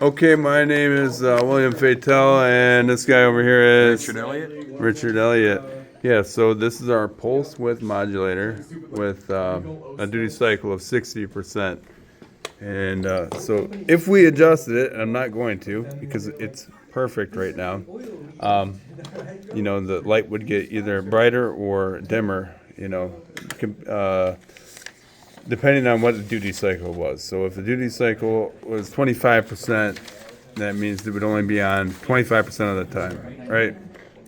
Okay, my name is William Fatel, and this guy over here is Richard Elliott. Richard Elliott. Yeah, so this is our pulse width modulator with a duty cycle of 60%. And so if we adjusted it, and I'm not going to because it's perfect right now, the light would get either brighter or dimmer, depending on what the duty cycle was. So if the duty cycle was 25%, that means it would only be on 25% of the time, right?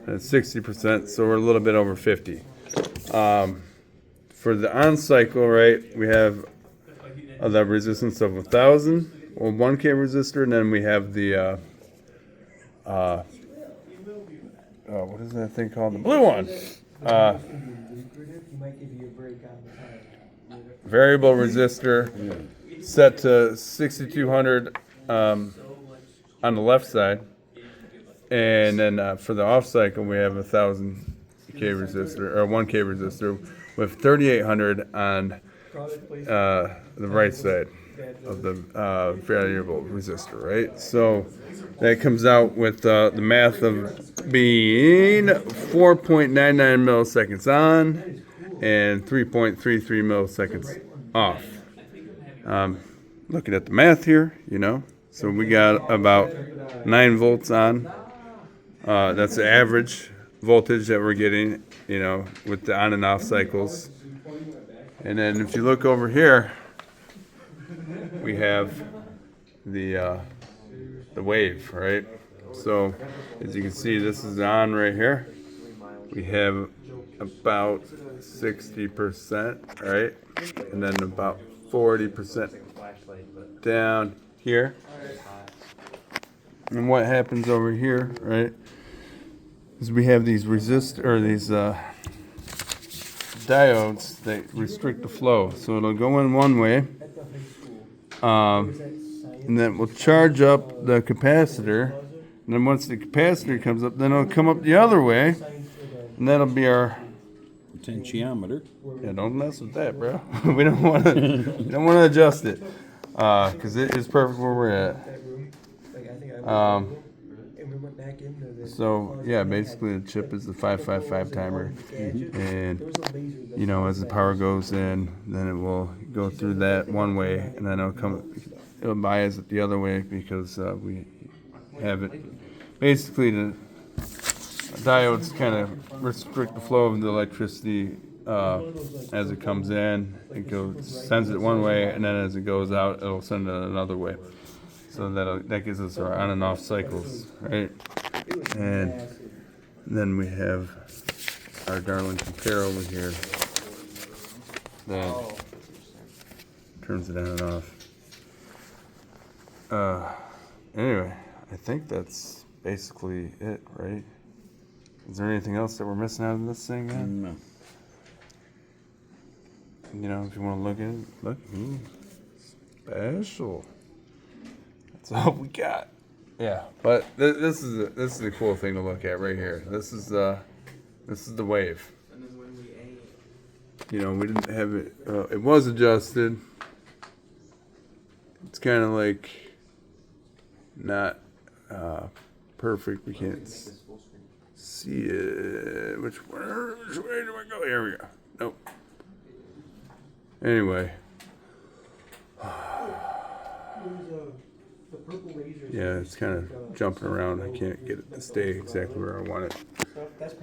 That's 60%, so we're a little bit over 50. For the on cycle, right, we have the resistance of 1,000 or 1K resistor, and then we have the what is that thing called? The blue one. Variable resistor set to 6,200 on the left side, and then for the off cycle we have 1,000 K resistor or 1K resistor with 3,800 on the right side of the variable resistor, right? So that comes out with the math of being 4.99 milliseconds on and 3.33 milliseconds off. Looking at the math here, so we got about 9 volts on. That's the average voltage that we're getting, with the on and off cycles. And then if you look over here, we have the wave, right? So as you can see, this is on right here. We have about 60%, right? And then about 40% down here. And what happens over here, right, is we have these diodes that restrict the flow. So it'll go in one way, and then we'll charge up the capacitor. And then once the capacitor comes up, then it'll come up the other way, and that'll be our Potentiometer. Yeah, don't mess with that, bro. we don't want to adjust it because it is perfect where we're at. So yeah, basically the chip is the 555 timer, and as the power goes in, then it will go through that one way, and then it'll bias it the other way because we have it. Basically, the diodes kind of restrict the flow of the electricity as it comes in. It sends it one way, and then as it goes out, it'll send it another way. So that gives us our on and off cycles, right? And then we have our darling compare over here that turns it on and off. Anyway, I think that's basically it, right? Is there anything else that we're missing out of this thing, man? No. If you want to look at it, look. Special. That's all we got. Yeah, but this is the cool thing to look at right here. This is the wave. We didn't have it. It was adjusted. It's kind of like not perfect. We can't see it. Which way do I go? Here we go. Nope. Anyway. Yeah, it's kind of jumping around. I can't get it to stay exactly where I want it.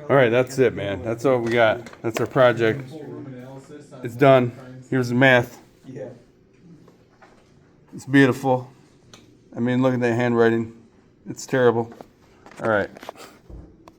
All right, that's it, man. That's all we got. That's our project. It's done. Here's the math. It's beautiful. I mean, look at that handwriting. It's terrible. All right.